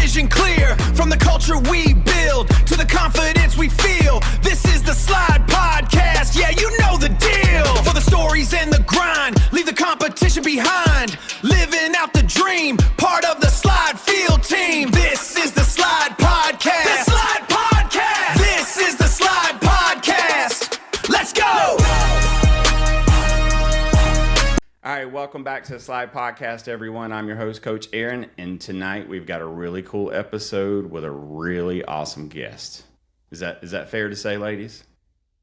vision clear. From the culture we build to the confidence we feel. This is the Slide Podcast. Yeah, you know the deal. For the stories and the grind, leave the competition behind. Living out the dream, part of the Slide Field team. This is the Slide Podcast. The Slide Podcast. This is the Slide Podcast. Let's go. All right, welcome back to the Slide Podcast, everyone. I'm your host, Coach Aaron, and tonight we've got a really cool episode with a really awesome guest. Is that fair to say, ladies?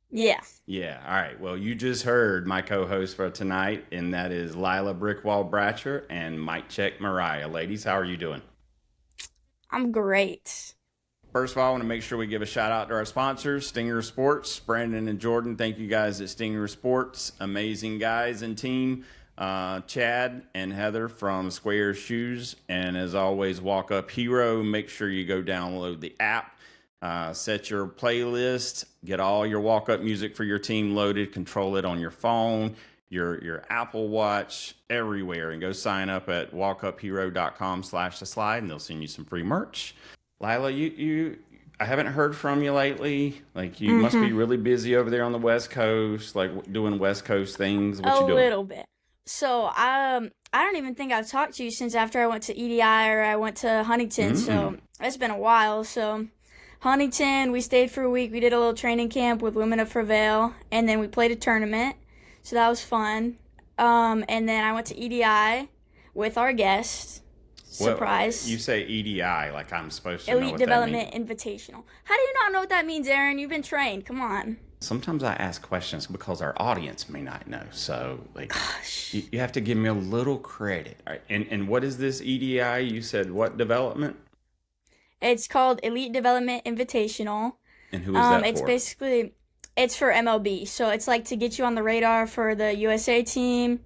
Yeah. Yeah. All right. Well, you just heard my co-host for tonight, and that is Lila Brickwall Bratcher and Mike Check Mariah. Ladies, how are you doing? I'm great. First of all, I want to make sure we give a shout out to our sponsors, Stinger Sports, Brandon and Jordan. Thank you guys at Stinger Sports. Amazing guys and team. Chad and Heather from Square Shoes, and as always, Walk Up Hero. Make sure you go download the app, set your playlist, get all your walk up music for your team loaded, control it on your phone, your Apple Watch, everywhere, and go sign up at walkuphero.com/the slide, and they'll send you some free merch. Lila, I haven't heard from you lately. Like, you must be really busy over there on the West Coast, like doing West Coast things. What you doing? A little bit. So, I don't even think I've talked to you since after I went to EDI or I went to Huntington. So, it's been a while. So, Huntington, we stayed for a week. We did a little training camp with Women of Prevail, and then we played a tournament. So, that was fun. And then I went to EDI with our guest. Surprise. Well, you say EDI like I'm supposed to know what that means. Elite Development Invitational. How do you not know what that means, Aaron? You've been trained. Come on. Sometimes I ask questions because our audience may not know. So, like, you have to give me a little credit. All right. And what is this EDI? You said what development? It's called Elite Development Invitational. And who is that for? It's for MLB. So it's like to get you on the radar for the USA team.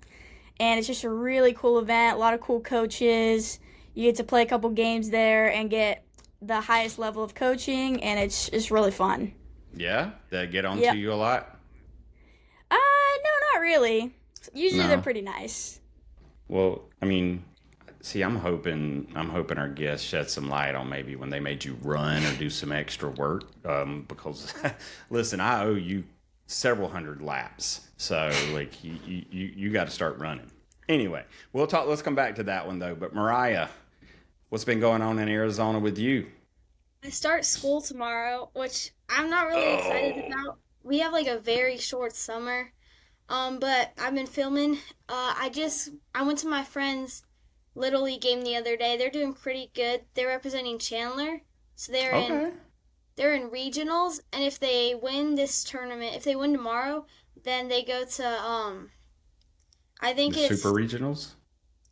And it's just a really cool event. A lot of cool coaches. You get to play a couple games there and get the highest level of coaching. And it's really fun. Yeah? They get on to you a lot? No, not really. Usually they're pretty nice. Well, I mean, see, I'm hoping our guests shed some light on maybe when they made you run or do some extra work. Because, listen, I owe you several hundred laps. So, like, you got to start running. Anyway, let's come back to that one, though. But, Mariah, what's been going on in Arizona with you? I start school tomorrow, which I'm not really excited about. We have like a very short summer, but I've been filming. I went to my friend's Little League game the other day. They're doing pretty good. They're representing Chandler, so they're in regionals. And if they win this tournament, if they win tomorrow, then they go to I think it's Super Regionals.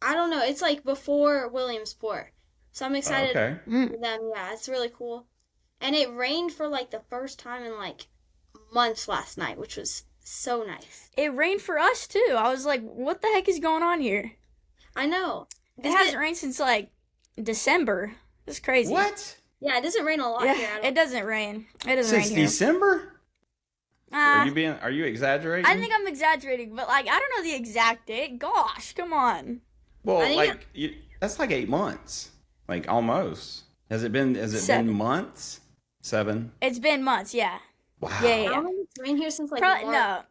I don't know. It's like before Williamsport. So I'm excited for them. Yeah, it's really cool. And it rained for like the first time in like months last night, which was so nice. It rained for us too. I was like, what the heck is going on here? I know. It hasn't rained since like December. It's crazy. What? Yeah, it doesn't rain a lot here. It doesn't rain. It doesn't rain Since here. December? Are you exaggerating? I think I'm exaggerating, but like I don't know the exact date. Gosh, come on. Well, that's like 8 months. Like, almost. Has it been months? 7? It's been months, yeah. Wow. Yeah. I don't think it's rained here since like March. March. No,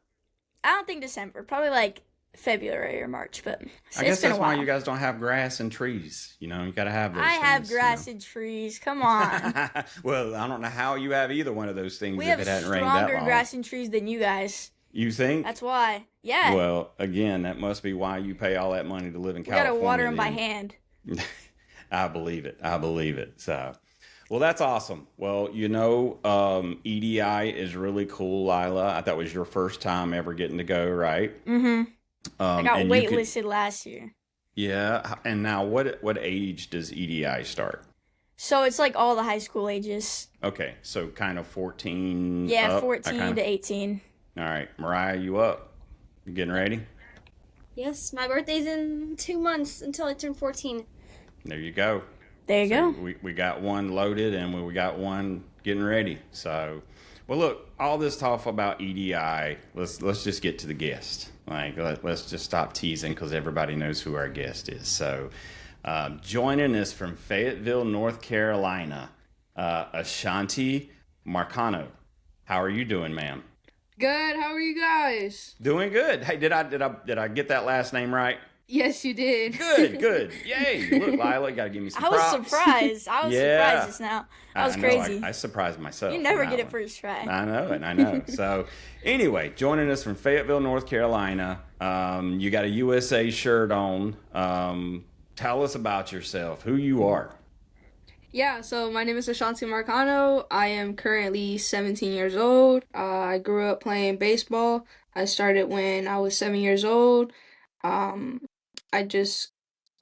I don't think December. Probably like February or March, but I guess that's why you guys don't have grass and trees. You know, you got to have those things. have grass and trees. Come on. Well, I don't know how you have either one of those things We if have it hadn't rained that stronger long. grass and trees than you guys. You think? That's why. Yeah. Well, again, that must be why you pay all that money to live in We California. gotta water them by hand. I believe it. So, well, that's awesome. Well, EDI is really cool, Lila. I thought it was your first time ever getting to go, right? Mm-hmm. I got waitlisted last year. Yeah. And now what age does EDI start? So it's like all the high school ages. Okay. So kind of 14 Yeah, up, 14 to 18. All right. Mariah, you up? You getting ready? Yes, my birthday's in 2 months until I turn 14. There you go. There you go. We got one loaded and we got one getting ready. So, well, look, all this talk about EDI, let's just get to the guest. Like, let's just stop teasing because everybody knows who our guest is. So, Joining us from Fayetteville, North Carolina, Ashanthy Marcano. How are you doing, ma'am? Good. How are you guys? Doing good. Hey, did I get that last name right? Yes, you did. Good, good. Yay! Look, Lila, gotta give me some I was props. surprised. I was Yeah. surprised just now. That was I know, crazy. I surprised myself. You on never that get it one. first try. I know it. I know. So, anyway, joining us from Fayetteville, North Carolina. You got a USA shirt on. Tell us about yourself. Who you are. Yeah, so my name is Ashanthy Marcano. I am currently 17 years old. I grew up playing baseball. I started when I was 7 years old. Um, I just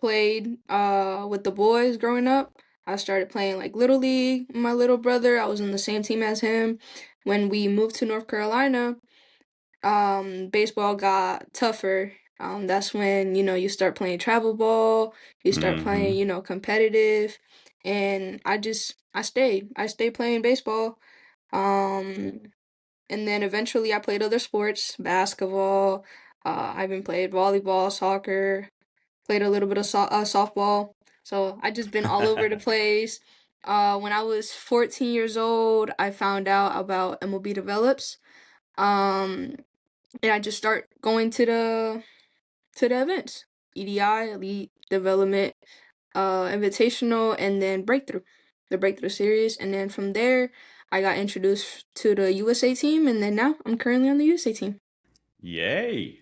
played with the boys growing up. I started playing like Little League with my little brother. I was on the same team as him. When we moved to North Carolina, baseball got tougher. That's when, you start playing travel ball, you start Mm-hmm. playing, competitive. And I stayed playing baseball. Um, and then eventually I played other sports, basketball. I've been played volleyball, soccer, played a little bit of softball. So I just been all over the place. When I was 14 years old, I found out about MLB develops. Um, and I just start going to the events. EDI, Elite Development, Invitational, and then Breakthrough, the Breakthrough Series. And then from there, I got introduced to the USA team, and then now I'm currently on the USA team. Yay!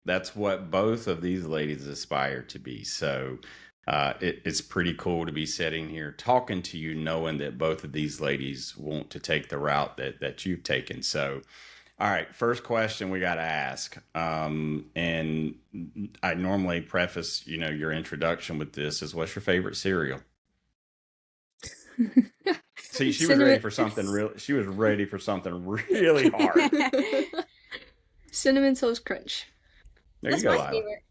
That's what both of these ladies aspire to be. So it's pretty cool to be sitting here talking to you, knowing that both of these ladies want to take the route that you've taken. So, all right, first question we got to ask. And I normally preface, your introduction with this is, what's your favorite cereal? See, she was ready Cinnamon, for something real. She was ready for something really hard. Cinnamon Toast Crunch. There That's you go, my Lila. favorite.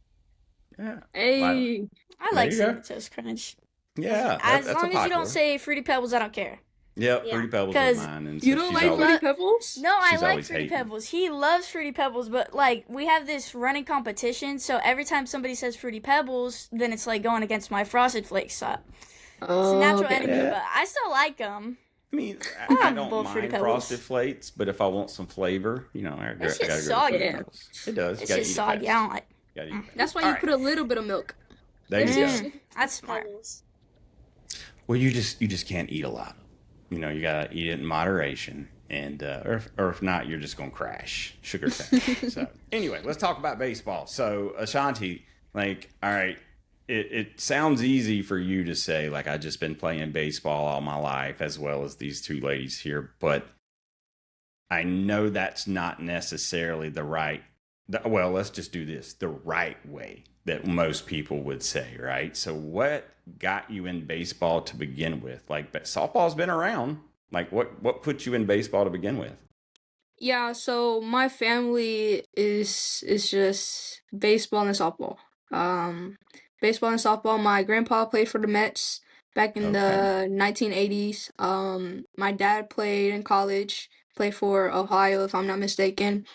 Yeah, Lila. Hey, I There like you go. Cinnamon Toast Crunch. Yeah, As that's a long as you don't popular. say Fruity Pebbles, I don't care. Yep, Yeah. Fruity Pebbles is 'Cause mine, and you so don't she's like always Fruity Pebbles? No, I she's like always Fruity hating. Pebbles. He loves Fruity Pebbles, but like we have this running competition, so every time somebody says Fruity Pebbles, then it's like going against my Frosted Flakes. So it's a Oh, natural okay. enemy, Yeah. but I still like them. I mean, I I have don't both Fruity mind Pebbles. Frosted Flakes, but if I want some flavor, I It's gotta just go to Fruity soggy. Yeah. Pebbles. It does. You It's gotta just eat it soggy. I fast. don't like. You gotta eat it fast. That's why All you right, put a little bit of milk. there you Mm, go. that's smart. Pebbles. Well, you just can't eat a lot. You gotta eat it in moderation, and or if not, you're just gonna crash, sugar crash. So anyway, let's talk about baseball. So Ashanti, like, all right, it sounds easy for you to say, like, I just been playing baseball all my life, as well as these two ladies here, but I know that's not necessarily well, let's just do this the right way that most people would say, right? So, what got you in baseball to begin with? Like, but softball's been around. Like, what put you in baseball to begin with? Yeah, so my family is just baseball and softball. Um, Baseball and softball. My grandpa played for the Mets back in Okay, the 1980s. My dad played in college, played for Ohio, if I'm not mistaken.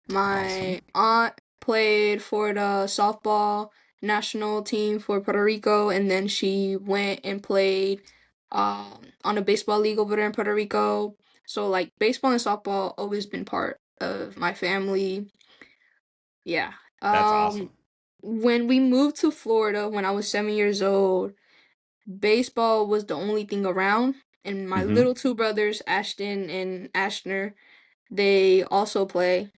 awesome. My aunt played for the softball national team for Puerto Rico, and then she went and played on a baseball league over there in Puerto Rico. So like baseball and softball always been part of my family. Yeah. That's awesome. When we moved to Florida when I was 7 years old, baseball was the only thing around. And my Mm-hmm. little two brothers, Ashton and Ashner, they also play.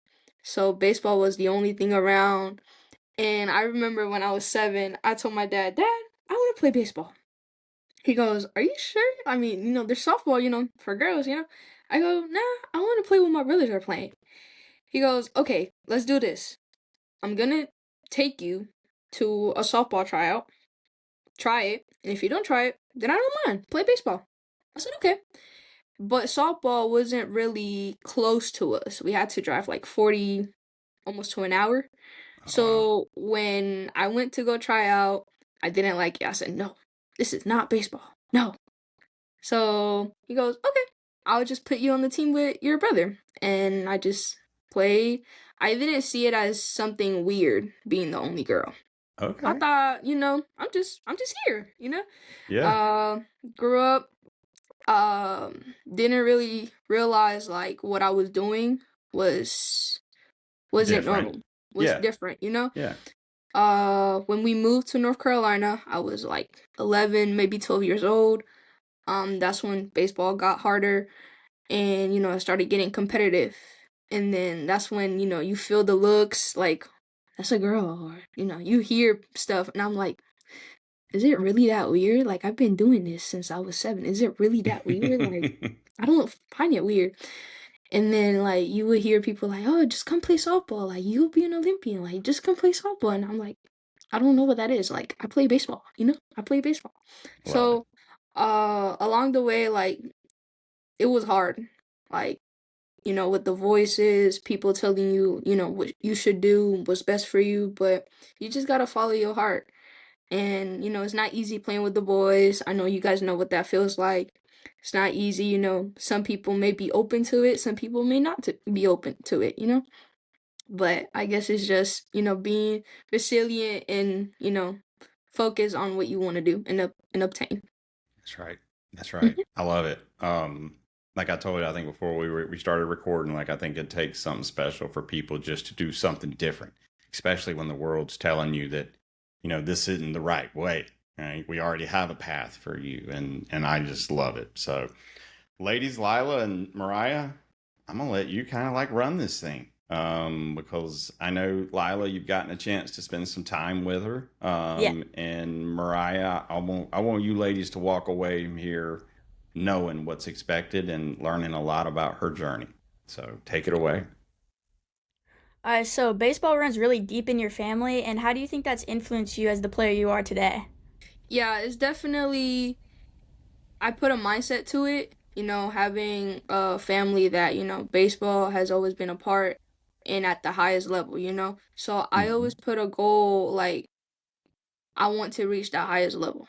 So baseball was the only thing around. And I remember when I was 7, I told my dad, Dad, I want to play baseball. He goes, Are you sure? I mean, there's softball, for girls. I go, Nah, I want to play what my brothers are playing. He goes, Okay, let's do this. I'm gonna take you to a softball tryout. Try it. And if you don't try it, then I don't mind. Play baseball. I said, Okay. But softball wasn't really close to us. We had to drive like 40, almost to an hour. Oh, wow. So when I went to go try out, I didn't like it. I said, No, this is not baseball. No. So he goes, Okay, I'll just put you on the team with your brother. And I just played. I didn't see it as something weird being the only girl. I Okay. thought, I'm just here, Yeah. Uh, grew up, didn't really realize like what I was doing was wasn't Different. normal, was Yeah. different. Yeah. When we moved to North Carolina, I was like 11, maybe 12 years old. That's when baseball got harder and, I started getting competitive. And then that's when, you feel the looks like, that's a girl, or, you hear stuff. And I'm like, is it really that weird? Like, I've been doing this since I was 7. Is it really that weird? Like, I don't find it weird. And then, like, you would hear people like, oh, just come play softball. Like, you'll be an Olympian. Like, just come play softball. And I'm like, I don't know what that is. Like, I play baseball, I play baseball. Love it. So, along the way, like, it was hard. Like, with the voices, people telling you, what you should do, what's best for you, but you just gotta follow your heart. And, it's not easy playing with the boys. I know you guys know what that feels like. It's not easy, Some people may be open to it, some people may not be open to it. But I guess it's just, being resilient and, focus on what you want to do and obtain. That's right. That's right. I love it. Like I told you, I think before we started recording, like I think it takes something special for people just to do something different, especially when the world's telling you that, this isn't the right way. Right? We already have a path for you, and I just love it. So, ladies, Lila and Mariah, I'm gonna let you kind of like run this thing. Because I know Lila, you've gotten a chance to spend some time with her. Yeah. And Mariah, I want you ladies to walk away from here knowing what's expected and learning a lot about her journey. So take it away. All right, so baseball runs really deep in your family, and how do you think that's influenced you as the player you are today? Yeah, it's definitely, I put a mindset to it, having a family that, baseball has always been a part and at the highest level. So I always Hmm. put a goal like I want to reach the highest level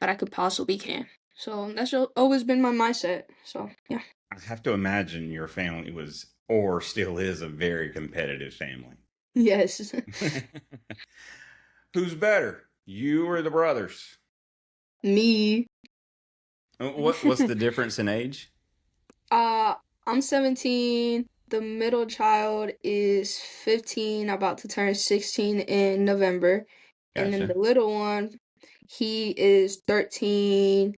that I could possibly can. So that's always been my mindset. So yeah. I have to imagine your family was or still is a very competitive family. Yes. Who's better, you or the brothers? Me. What's the difference in age? uh I'm 17. The middle child is 15, about to turn 16 in November. And then Gotcha. the little one, he is 13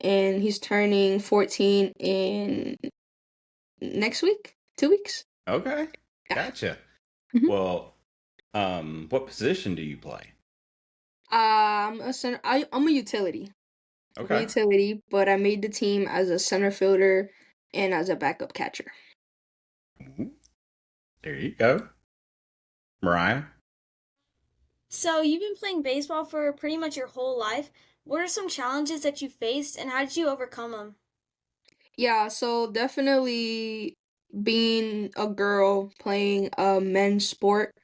and he's turning 14 in next week, 2 weeks. Okay. Yeah. Gotcha. Mhm. Well, what position do you play? I'm a center. I'm a utility. I'm a Okay. utility, but I made the team as a center fielder and as a backup catcher. Mhm. There you go. Mariah? So you've been playing baseball for pretty much your whole life. What are some challenges that you faced and how did you overcome them? Yeah, so definitely being a girl playing a men's sport,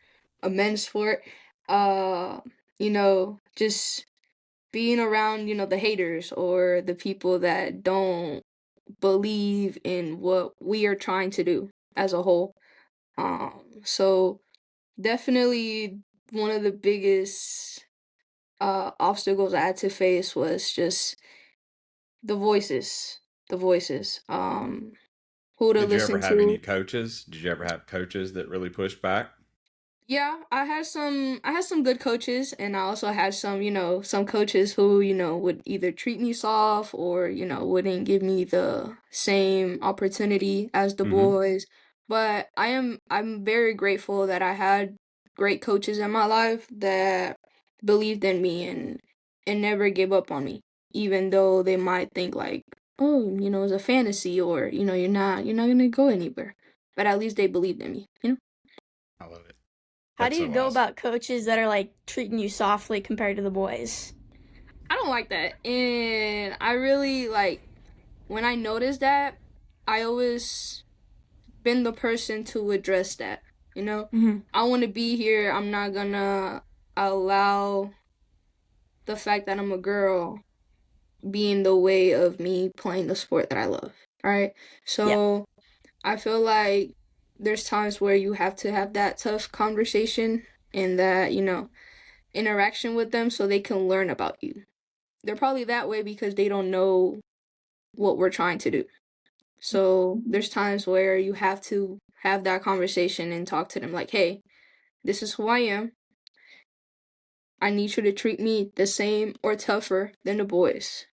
uh, just being around, the haters or the people that don't believe in what we are trying to do as a whole. So definitely one of the biggest obstacles I had to face was just the voices, who to Did you ever listen have any to. coaches? Did you ever have coaches that really pushed back? Yeah, I had some good coaches and I also had some coaches who, would either treat me soft or, wouldn't give me the same opportunity as the Mm-hmm. boys. But I'm very grateful that I had great coaches in my life that believed in me and never gave up on me, even though they might think like, oh, it's a fantasy or, you're not gonna go anywhere. But at least they believed in me. I love it. How do That's you so go awesome. about coaches that are like treating you softly compared to the boys? I don't like that. And I really like when I notice that, I always been the person to address that. You know, Hmm. I want to be here. I'm not gonna allow the fact that I'm a girl be in the way of me playing the sport that I love. All right. Yeah. So I feel like there's times where you have to have that tough conversation and that, interaction with them so they can learn about you. They're probably that way because they don't know what we're trying to do. So there's times where you have to have that conversation and talk to them like, hey, this is who I am. I need you to treat me the same or tougher than the boys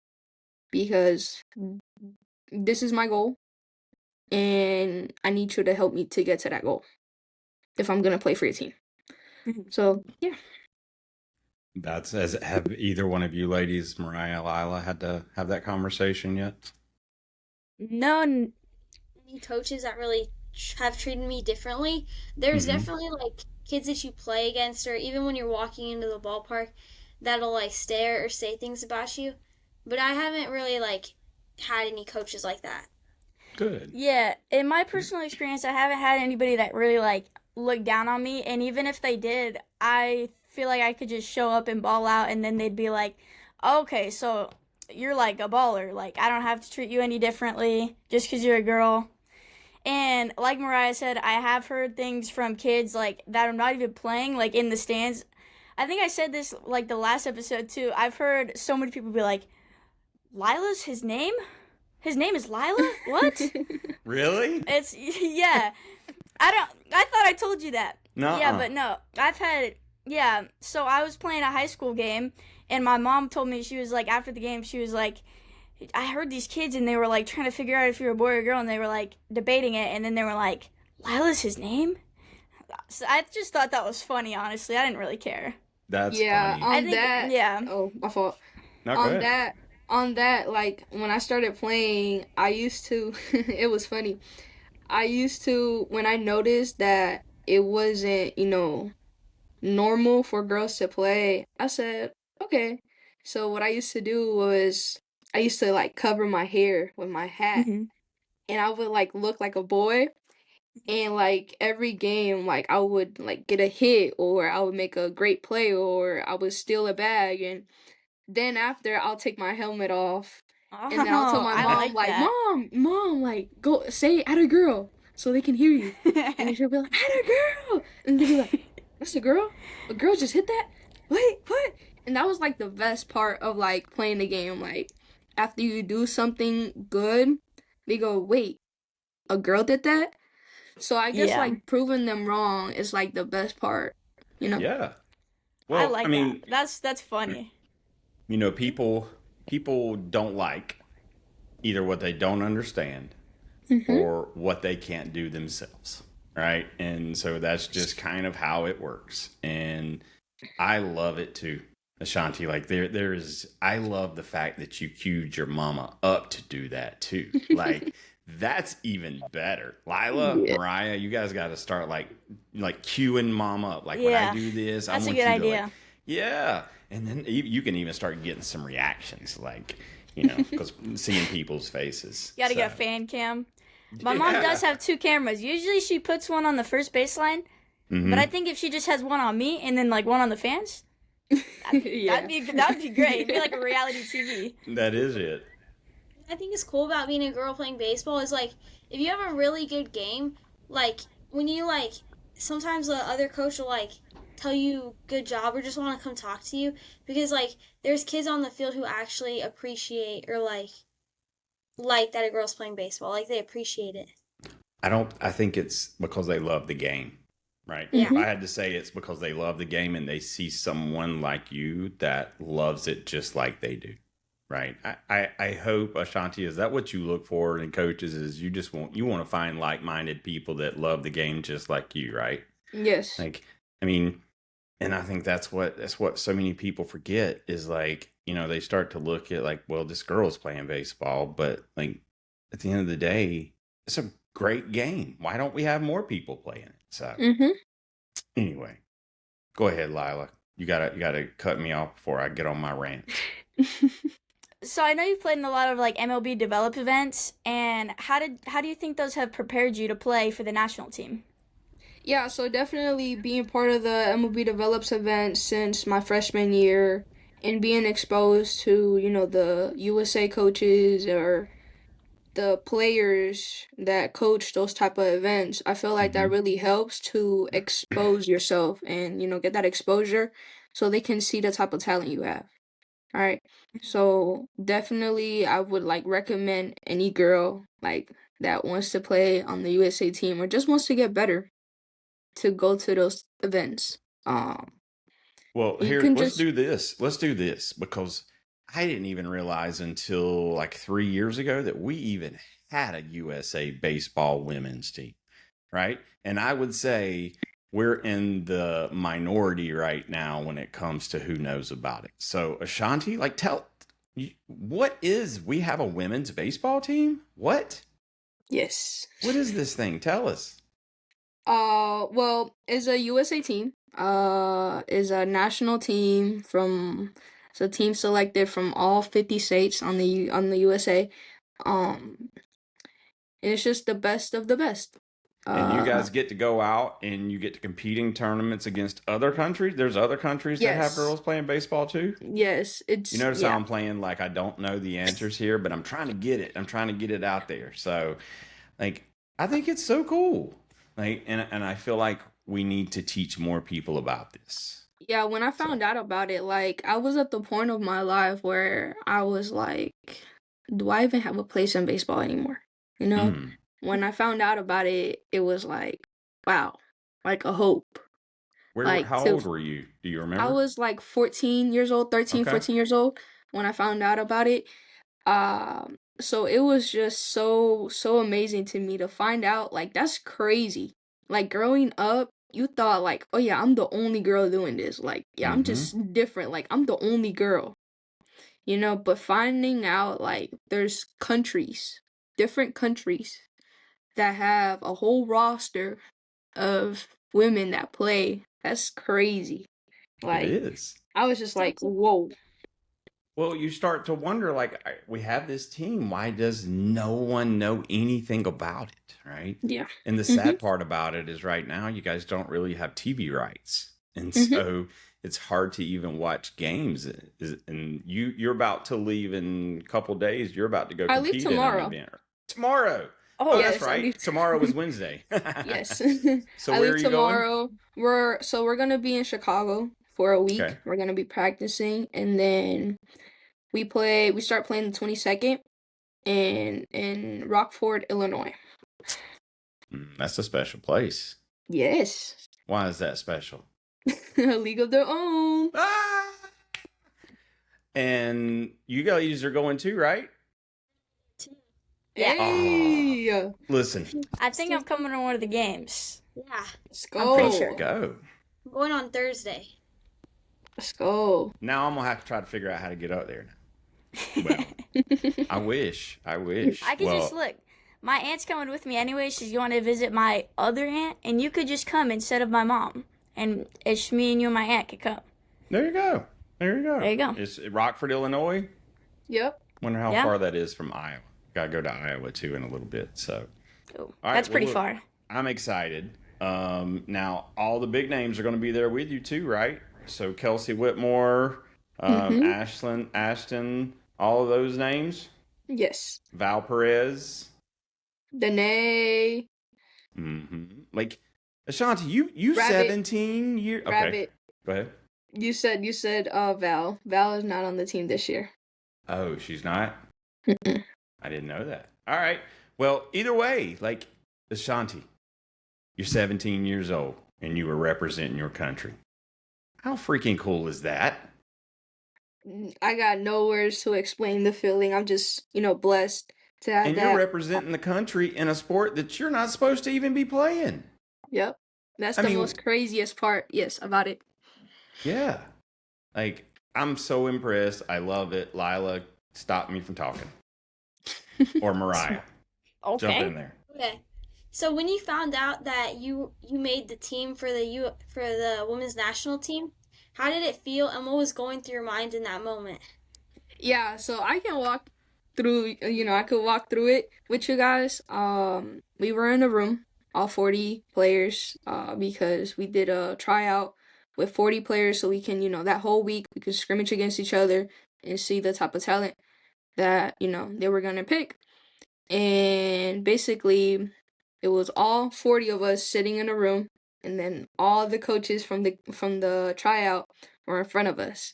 because this is my goal and I need you to help me to get to that goal if I'm going to play for your team. So, yeah. That's as have either one of you ladies, Mariah, Lila, had to have that conversation yet? No, Any coaches that really have treated me differently. There's Mhm. definitely like kids that you play against, or even when you're walking into the ballpark, that'll like stare or say things about you. But I haven't really like had any coaches like that. Good. yeah. In my personal experience, I haven't had anybody that really like looked down on me, and even if they did, I feel like I could just show up and ball out, and then they'd be like, "Okay, so you're like a baller. Like I don't have to treat you any differently just because you're a girl." And like Mariah said, I have heard things from kids like that I'm not even playing, like in the stands. I think I said this like the last episode too. I've heard so many people be like, "Lila's his name? His name is Lila? What?" Really? It's yeah. I thought I told you that. Nuh-uh. Yeah, but no. I've had yeah, so I was playing a high school game and my mom told me she was like after the game she was like I heard these kids and they were like trying to figure out if you're a boy or a girl and they were like debating it and then they were like, "Lila's his name?" So I just thought that was funny, honestly. I didn't really care. That's Yeah, funny. on I think that. yeah. Oh, my fault. No, go On ahead. that, like when I started playing, I used to. It was funny. I used to when I noticed that it wasn't, normal for girls to play. I said, okay. So what I used to do was I used to like cover my hair with my hat, Mhm. and I would like look like a boy. And like every game, like I would like get a hit, or I would make a great play, or I would steal a bag, and then after I'll take my helmet off, and then I'll tell Oh, my I mom like like, that. mom, like go say at a girl so they can hear you, and then she'll be like, at a girl, and they'll be like, that's a girl, a girl just hit that, wait, what? And that was like the best part of like playing the game. Like after you do something good, they go, wait, a girl did that. So I guess Yeah. like proving them wrong is like the best part, you know? Yeah. I Well, I like that. mean, That's funny. people don't like either what they don't understand Mm-hmm. or what they can't do themselves, right? And so that's just kind of how it works. And I love it too, Ashanti. Like there is. I love the fact that you cued your mama up to do that too. Like that's even better. Lila, Yeah. Mariah, you guys got to start like cueing mama up. Like when I Yeah. do this, I That's a want good you to like, idea. yeah. And then you can even start getting some reactions, like because seeing people's faces. You gotta get a So, fan cam. My mom does have two cameras. Usually she puts one on the first baseline, but I mhm. think if she just has one on me and then like one on the fans, that'd Yeah. be great. It'd be like a reality TV. That is it. I think is cool about being a girl playing baseball is like if you have a really good game, like when you like sometimes the other coach will like tell you good job or just want to come talk to you because like there's kids on the field who actually appreciate or like that a girl's playing baseball. Like they appreciate it. I think it's because they love the game, right? Yeah. If I had to say it's because they love the game and they see someone like you that loves it just like they do, right? I hope, Ashanti, is that what you look for in coaches is you want to find like-minded people that love the game just like you, right? Yes. Like, I mean, and I think that's what so many people forget is like, they start to look at like, well, this girl's playing baseball, but like at the end of the day, it's a great game. Why don't we have more people playing it? So Mm-hmm. anyway, go ahead, Lila. You gotta cut me off before I get on my rant. So I know you've played in a lot of like MLB develop events, and how do you think those have prepared you to play for the national team? Yeah, so definitely being part of the MLB Develops event since my freshman year and being exposed to, the USA coaches or the players that coach those type of events, I feel like that Hmm. really helps to expose yourself and, get that exposure so they can see the type of talent you have. All right. So definitely I would like recommend any girl like that wants to play on the USA team or just wants to get better to go to those events. Um, Well, you here, can let's just do this. Let's do this because I didn't even realize until like 3 years ago that we even had a USA baseball women's team, right? And I would say we're in the minority right now when it comes to who knows about it. So, Ashanti, like, what is, we have a women's baseball team? yes. What is this thing? Tell us. Well, it's a USA team. Is a national team from it's a team selected from all 50 states on the USA. Um, and it's just the best of the best. And you Uh, guys get to go out and you get to compete in tournaments against other countries. There's other countries that have yes. girls playing baseball too. Yes, You it's notice how yeah. I'm playing like I don't know the answers here, but I'm trying to get it. I'm trying to get it out there. So, like, I think it's so cool. Like, and I feel like we need to teach more people about this. Yeah, when I So, found out about it, like I was at the point of my life where I was like, do I even have a place in baseball anymore? You know? mm. When I found out about it, it was like, wow, like a hope. Like How to old were you? Do you I remember? was like 14 years old, 13, Okay. 14 years old when I found out about it. So it was just so amazing to me to find out like that's crazy. Like growing up, you thought like, oh yeah, I'm the only girl doing this. Like, yeah, I'm Mm-hmm. just different. Like I'm the only girl. But finding out like there's countries, different countries that have a whole roster of women that play. That's crazy. It Like is. I was just like, That's whoa. Well, you start to wonder, like, we have this team. Why does no one know anything about it, right? Yeah. And the Mhm. sad part about it is right now, you guys don't really have TV rights. And Mhm. so it's hard to even watch games. And you're about to leave in a couple days. You're about to go I leave compete in an tomorrow. event. Tomorrow. Oh, Oh, that's Yes, I right. leave. Tomorrow is Wednesday. Yes. So I where leave are you going? tomorrow. We're gonna be in Chicago for a week. Okay. We're gonna be practicing and then we start playing the 22nd in Rockford, Illinois. That's a special place. Yes. Why is that special? A league of their own. Ah! And you guys are going too, right? yeah. Oh, Hey, listen, I think I'm coming to one of the games. yeah. let's I'm pretty let's sure. go. go. I'm going on Thursday. Let's go. Now I'm gonna have to try to figure out how to get up there now. Well, I wish. I could just Well, look. My aunt's coming with me anyway. She's going to visit my other aunt, and you could just come instead of my mom. And it's me and you and my aunt could come. there you go. There you go. There you go. It's Rockford, Illinois. Yep. Wonder how Yeah. far that is from Iowa. Got to go to Iowa too in a little bit. So, Ooh, all right, that's well, pretty look, far. I'm excited. Now all the big names are going to be there with you too, right? So Kelsey Whitmore, Mhm. Ashton, all of those names. Yes. Val Perez. Danae, Like Ashanti, you Rabbit, 17 years. Okay, Rabbit. go ahead. You said Val. Val is not on the team this year. Oh, she's not. Mm-mm. I didn't know that. All right. Well, either way, like Ashanti, you're 17 years old and you were representing your country. How freaking cool is that? I got no words to explain the feeling. I'm just, blessed to have And you're that. representing the country in a sport that you're not supposed to even be playing. Yep. That's I the mean, most craziest part, yes, about it. yeah. Like, I'm so impressed. I love it. Lila, stop me from talking. Or Mariah, jump in Okay. there. Okay. So when you found out that you made the team for the women's national team, how did it feel and what was going through your mind in that moment? Yeah, so I can walk through, I could walk through it with you guys. We were in a room, all 40 players, because we did a tryout with 40 players so we can, that whole week we could scrimmage against each other and see the type of talent that, they were gonna pick. and basically it was all 40 of us sitting in a room, and then all the coaches from the tryout were in front of us.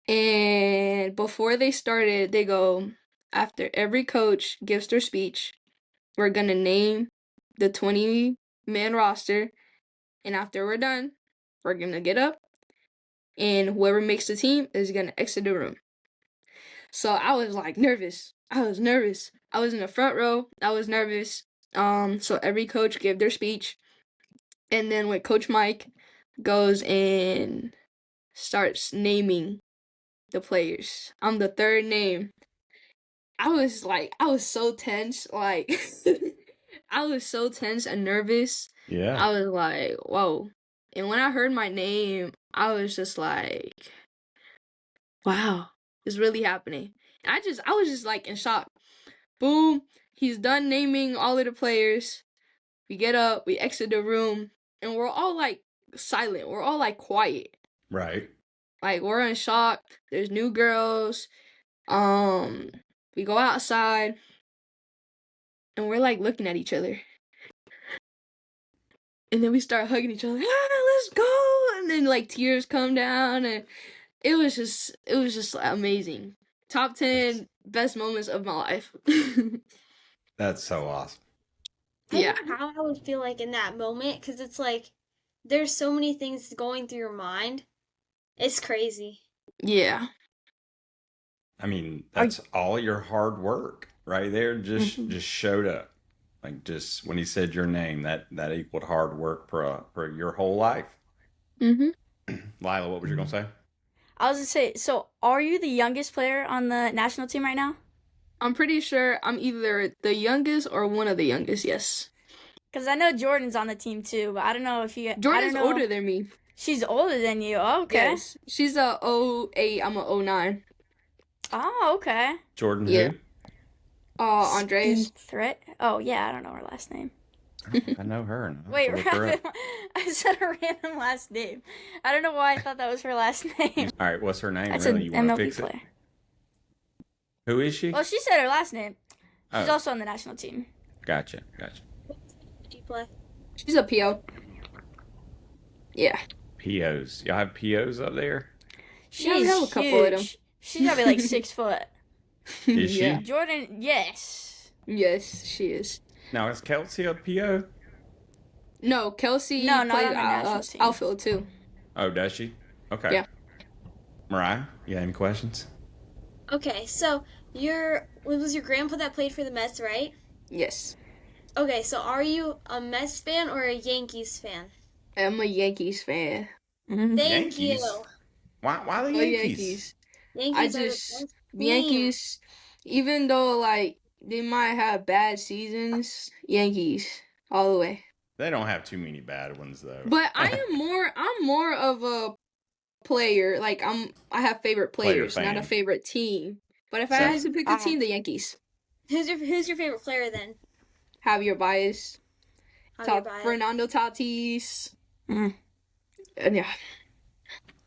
And before they started, they go, after every coach gives their speech, we're gonna name the 20-man roster, and after we're done, we're gonna get up, and whoever makes the team is gonna exit the room. So I was like nervous. I was nervous. I was in the front row. I was nervous. So every coach gave their speech, and then when Coach Mike goes and starts naming the players, I'm the third name. I was so tense. Like, I was so tense and nervous. Yeah. I was like, whoa. And when I heard my name, I was just like, wow, it's really happening. And I was just like in shock. Boom, he's done naming all of the players. We get up, we exit the room, and we're all like silent. We're all like quiet. Right. Like, we're in shock. There's new girls. We go outside, and we're like looking at each other. And then we start hugging each other. Let's go! And then like tears come down, and it was just amazing. Top 10 best moments of my life. That's so awesome. I Yeah. don't know how I would feel like in that moment, because it's like there's so many things going through your mind. It's crazy. Yeah. I mean, that's all your hard work right there. Just showed up. Like, just when he said your name, that equaled hard work for your whole life. Mhm. Lila, what was you gonna say? I was gonna say, so are you the youngest player on the national team right now? I'm pretty sure I'm either the youngest or one of the youngest. Yes. Because I know Jordan's on the team too, but I don't know if you. Jordan's I don't know. older than me. She's older than you. Oh, okay. Yes. She's a 08. I'm a 09. Oh, okay. Jordan Yeah. who? Andres. Speed Threat. Oh yeah, I don't know her last name. I know her. And I Wait, have to look her up. I said a random last name. I don't know why I thought that was her last name. All right, what's her name? That's Really, you an want to MLB fix player. it? Who is she? Well, she said her last name. She's Oh. also on the national team. Gotcha. Do you play? She's a PO. Yeah. POs. Y'all have POs up there? She's Yeah, we have a huge. couple of them. She's probably like 6 foot. Is she? Yeah. Jordan, yes. Yes, she is. Now, is Kelsey a PO? No, Kelsey No, not plays on the national team. outfield too. Oh, does she? Okay. Yeah. Mariah, you have any questions? Okay, so it was your grandpa that played for the Mets, right? Yes. Okay, so are you a Mets fan or a Yankees fan? I'm a Yankees fan. Mm-hmm. Thank Yankees? you. Why the Oh, Yankees? Yankees I are the just best team. Yankees, even though like they might have bad seasons, Yankees all the way. They don't have too many bad ones though. But I'm more of a player. Like I have favorite players, not a fan. favorite team. But if I So- had to pick a team, the Yankees. Who's your favorite player then? Javier Baez, Javier Baez. Fernando Tatis. Mm. And yeah.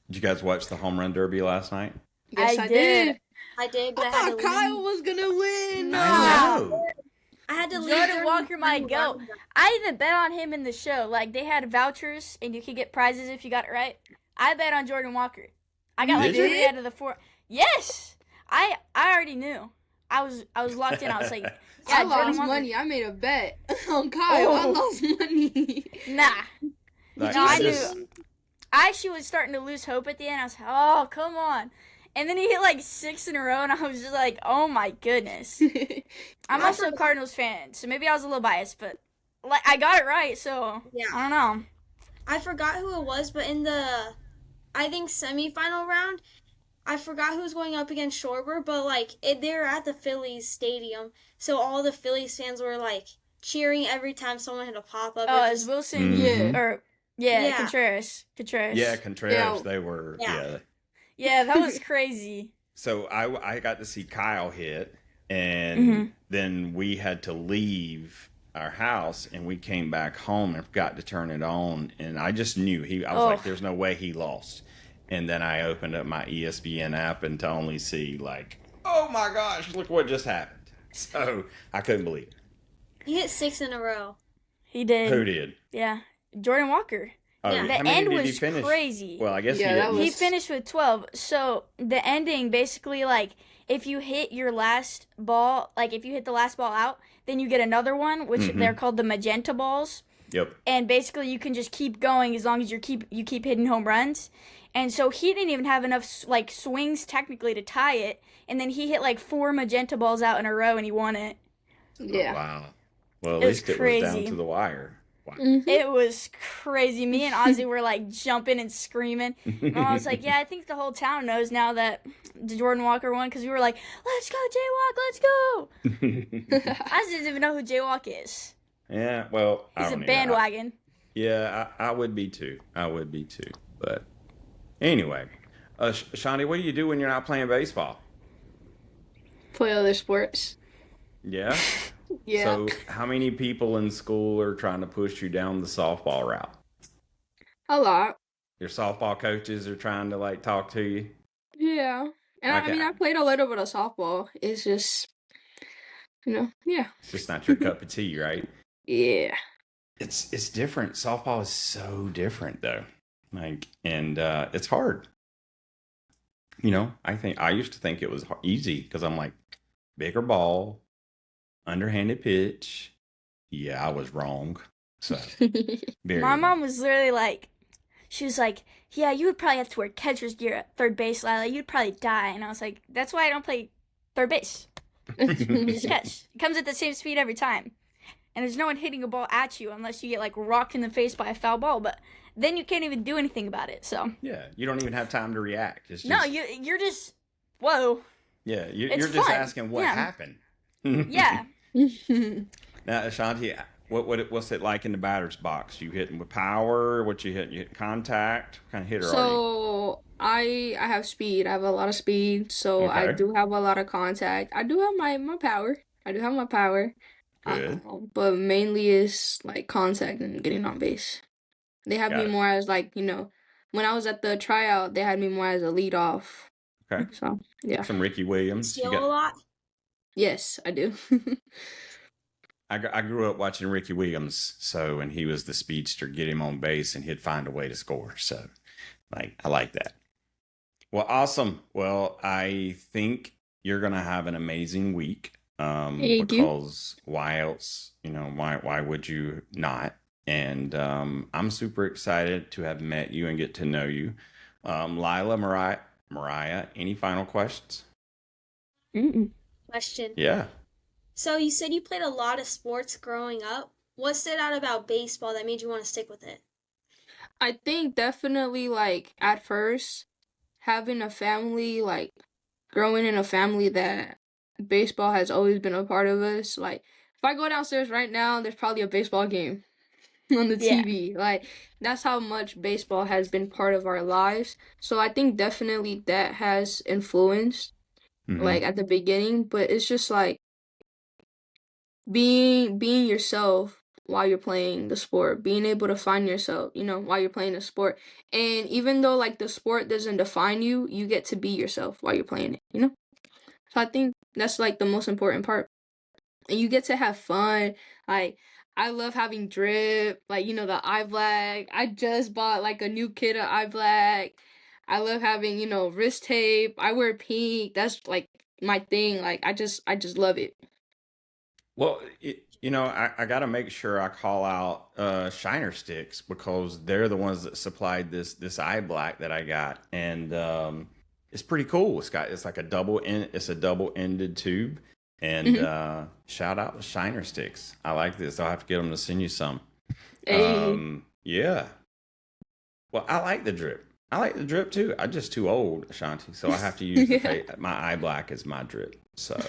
Did you guys watch the home run derby last night? Yes, I I did. did. I did, but I I had thought to Kyle leave. was gonna win. No. I know. I had to leave. Jordan during Walker the might final go. round. I even bet on him in the show. Like, they had vouchers, and you could get prizes if you got it right. I bet on Jordan Walker. I got You like did? 3 out of the 4. Yes! I already knew. I was locked in. I was like, yeah, I Jordan lost Walker. money. I made a bet on Kyle. I Oh. lost money. Nah. Like, No, I just- knew. I actually was starting to lose hope at the end. I was like, oh, come on. And then he hit like 6 in a row, and I was just like, oh my goodness. I'm I also a forgot- Cardinals fan, so maybe I was a little biased, but like I got it right, so Yeah. I don't know. I forgot who it was, but in the, I think, semifinal round, I forgot who was going up against Schwarber, but like they were at the Phillies stadium, so all the Phillies fans were like cheering every time someone hit a pop up. Oh, is Wilson Mhm. or yeah, Yeah. Contreras. Yeah, Contreras. Yeah. They were. Yeah. Yeah. Yeah, that was crazy. So I got to see Kyle hit, and Mhm. then we had to leave our house, and we came back home and forgot to turn it on, and I just knew I was Oh. like, "There's no way he lost." And then I opened up my ESPN app and to only see like, "Oh my gosh, look what just happened!" So I couldn't believe it. He hit 6 in a row. He did. Who did? Yeah. Jordan Walker. Oh, Yeah. The how many end did he was finish? crazy. Well, I guess Yeah, he that didn't. He was- finished with 12. So the ending basically, like, if you hit your last ball, like if you hit the last ball out, then you get another one, which Mhm. they're called the magenta balls. Yep. And basically you can just keep going as long as you keep hitting home runs. And so he didn't even have enough like swings technically to tie it, and then he hit like 4 magenta balls out in a row and he won it. Yeah. Oh, wow. Well, at It was least it was down crazy. to the wire. Wow. It was crazy. Me and Ozzy were like jumping and screaming. And I was like, yeah, I think the whole town knows now that Jordan Walker won, because we were like, let's go, Jaywalk, let's go. I didn't even know who Jaywalk is. Yeah, well, I He's a don't know. bandwagon. Yeah, I would be too. I would be too. But anyway, Shawnee, what do you do when you're not playing baseball? Play other sports. Yeah. Yeah. So, how many people in school are trying to push you down the softball route? A lot. Your softball coaches are trying to like talk to you. Yeah. And I Okay. mean, I played a little bit of softball. It's just, yeah. It's just not your cup of tea, right? Yeah. It's different. Softball is so different though. Like, and it's hard. I used to think it was easy because I'm like, bigger ball, underhanded pitch. Yeah, I was wrong. So very My wrong. mom was literally like, she was like, yeah, you would probably have to wear catcher's gear at third base, Lila. You'd probably die. And I was like, that's why I don't play third base. You just catch. It comes at the same speed every time. And there's no one hitting a ball at you unless you get like rocked in the face by a foul ball. But then you can't even do anything about it. So Yeah, you don't even have time to react. It's just, no, you're just whoa. yeah, you're it's just fun. asking what Yeah. happened. Yeah. Now, Ashanti, what's it like in the batter's box? You hitting with power? What you hit? You hit contact? What kind of hitter are you? So I have speed. I have a lot of speed. So I Okay. do have a lot of contact. I do have my power. I do have my power. Good. But mainly is like contact and getting on base. They have Got me it. more as like, when I was at the tryout, they had me more as a leadoff. Okay. So yeah. Some Ricky Williams. You Steal a got, lot. Yes, I do. I grew up watching Ricky Williams, and he was the speedster. Get him on base, and he'd find a way to score. So, I like that. Well, awesome. Well, I think you're gonna have an amazing week. Thank you. Because why else? Why would you not? And I'm super excited to have met you and get to know you. Lila, Mariah, any final questions? Question. Yeah. So you said you played a lot of sports growing up. What stood out about baseball that made you want to stick with it? I think definitely like at first having a family, like growing in a family that baseball has always been a part of us. Like if I go downstairs right now, there's probably a baseball game on the Yeah. TV. Like that's how much baseball has been part of our lives. So I think definitely that has influenced Mhm. like at the beginning, but it's just like being yourself while you're playing the sport, being able to find yourself, while you're playing the sport. And even though like the sport doesn't define you, you get to be yourself while you're playing it. So I think that's like the most important part. And you get to have fun. Like I love having drip, like the eye black. I just bought like a new kit of eye black. I love having, wrist tape. I wear pink. That's like my thing. Like I just love it. Well, I got to make sure I call out Shiner Sticks because they're the ones that supplied this eye black that I got, and it's pretty cool. It's like a double ended tube, and shout out to Shiner Sticks. I like this. I'll have to get them to send you some. Hey. Yeah. Well, I like the drip. I like the drip too. I'm just too old, Ashanti, so I have to use my eye black as my drip. So,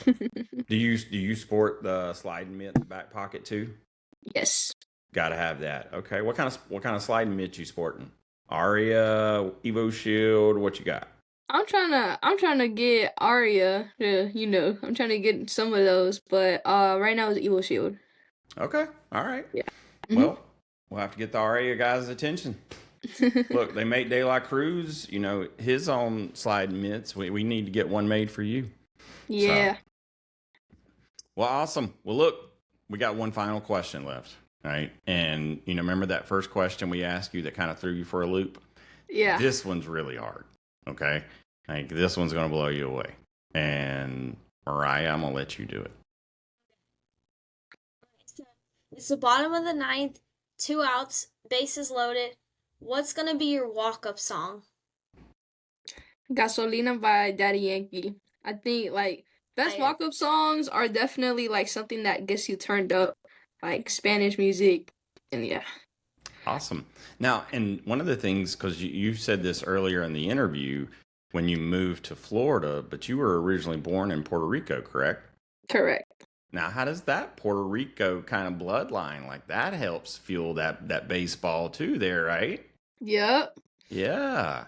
do you sport the sliding mitt in the back pocket too? Yes. Got to have that. Okay. What kind of sliding mitt you sporting? Aria, Evo Shield. What you got? I'm trying to get Aria. I'm trying to get some of those, but right now it's Evo Shield. Okay. All right. Yeah. Well, we'll have to get the Aria guys' attention. Look, they make De La Cruz, his own sliding mitts. We need to get one made for you. Yeah. Well, awesome. Well, look, we got one final question left, right? And, remember that first question we asked you that kind of threw you for a loop? Yeah. This one's really hard, okay? Like, this one's going to blow you away. And, Mariah, I'm going to let you do it. It's the bottom of the ninth, 2 outs, bases loaded. What's going to be your walk-up song? Gasolina by Daddy Yankee. I think like best Fire. walk-up songs are definitely like something that gets you turned up, like Spanish music, and yeah. Awesome. Now, and one of the things, because you said this earlier in the interview, when you moved to Florida, but you were originally born in Puerto Rico, correct? Correct. Now, how does that Puerto Rico kind of bloodline, like that helps fuel that baseball too there, right? Yep. Yeah.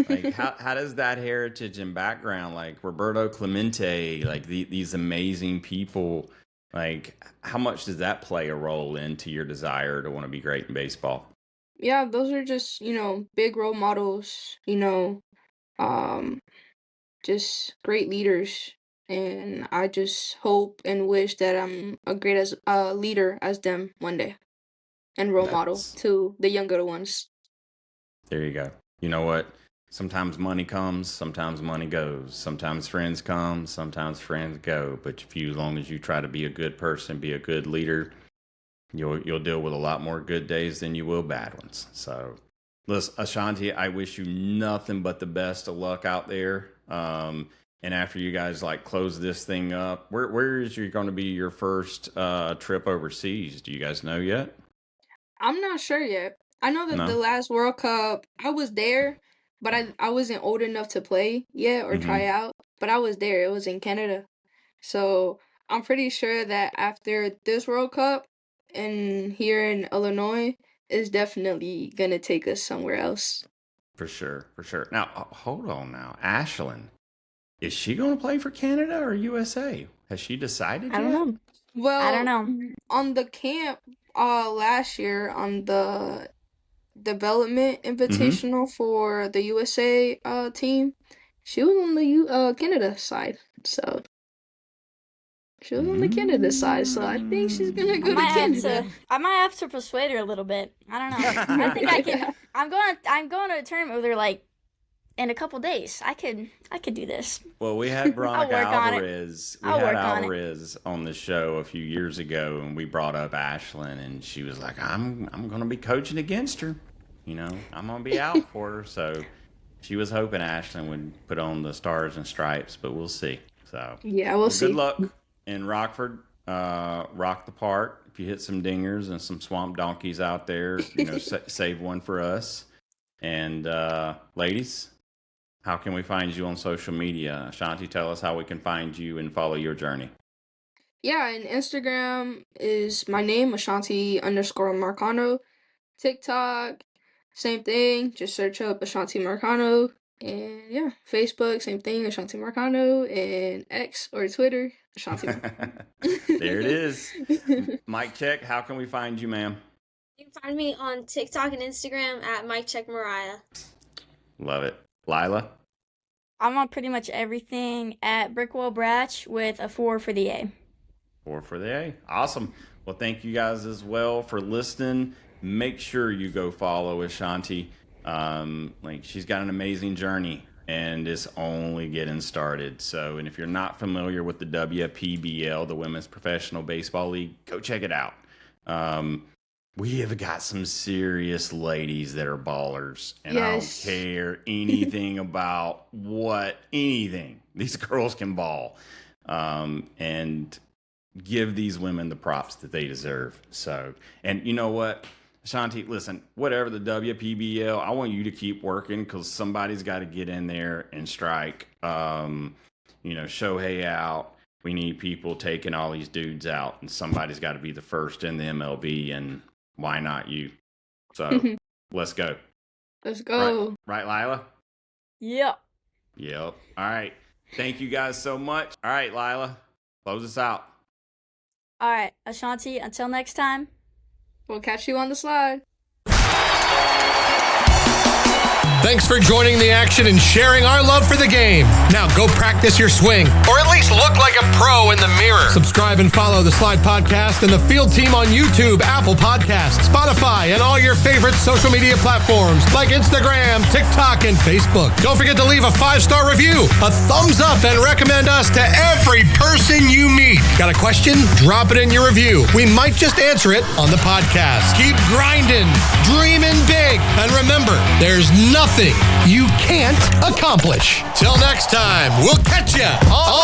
Like how does that heritage and background, like Roberto Clemente, like these amazing people, like how much does that play a role into your desire to want to be great in baseball? Yeah, those are just, big role models, um, just great leaders. And I just hope and wish that I'm a great as leader as them one day and role model That's to the younger ones. There you go. You know what? Sometimes money comes, sometimes money goes. Sometimes friends come, sometimes friends go. But as long as you try to be a good person, be a good leader, you'll deal with a lot more good days than you will bad ones. So, listen, Ashanthy, I wish you nothing but the best of luck out there. And after you guys like close this thing up, where is you going to be your first trip overseas? Do you guys know yet? I'm not sure yet. I know that No. the last World Cup, I was there, but I wasn't old enough to play yet or try out. But I was there. It was in Canada. So I'm pretty sure that after this World Cup and here in Illinois is definitely gonna take us somewhere else. For sure, for sure. Now, hold on now. Ashlyn, is she going to play for Canada or USA? Has she decided I yet? don't know. Well, I don't know. on the camp last year on the development invitational for the USA team, she was on the Canada side. So she was on the Canada side, so I think she's gonna go to Canada. I might have to persuade her a little bit. I don't know. I think I can. I'm going to a tournament with her like in a couple days. I could do this. Well, we had Veronica work on it. Alvarez. I'll work on it. Alvarez on the show a few years ago, and we brought up Ashlyn, and she was like, "I'm going to be coaching against her. I'm going to be out for her." So she was hoping Ashlyn would put on the stars and stripes, but we'll see. So Yeah, we'll see. Good luck in Rockford. Rock the park. If you hit some dingers and some swamp donkeys out there, save one for us. And ladies, how can we find you on social media? Ashanti, tell us how we can find you and follow your journey. Yeah, and Instagram is my name, Ashanthy_Marcano. TikTok, same thing. Just search up Ashanthy Marcano. And yeah, Facebook, same thing, Ashanthy Marcano. And X or Twitter, Ashanthy Marcano. There it is. Mic check. How can we find you, ma'am? You can find me on TikTok and Instagram at Mike Check Mariah. Love it. Lila? I'm on pretty much everything at Brickwell Bratch with a 4 for the A. 4 for the A. Awesome. Well, thank you guys as well for listening. Make sure you go follow Ashanti. She's got an amazing journey and it's only getting started. So, and if you're not familiar with the WPBL, the Women's Professional Baseball League, go check it out. We have got some serious ladies that are ballers, and Yes. I don't care anything about anything. These girls can ball, and give these women the props that they deserve. So, and you know what, Ashanti, listen, whatever the WPBL, I want you to keep working because somebody's got to get in there and strike. Shohei out. We need people taking all these dudes out, and somebody's got to be the first in the MLB, and why not you? So let's go. Let's go. Right, Lila? Yep. Yep. All right. Thank you guys so much. All right, Lila, close us out. All right, Ashanti, until next time. We'll catch you on the slide. Thanks for joining the action and sharing our love for the game. Now go practice your swing, or at least look like a pro in the mirror. Subscribe and follow the Slide Podcast and the Field Team on YouTube, Apple Podcasts, Spotify, and all your favorite social media platforms like Instagram, TikTok, and Facebook. Don't forget to leave a 5-star review, a thumbs up, and recommend us to every person you meet. Got a question? Drop it in your review. We might just answer it on the podcast. Keep grinding, dreaming big, and remember, there's nothing you can't accomplish. Till next time, we'll catch ya on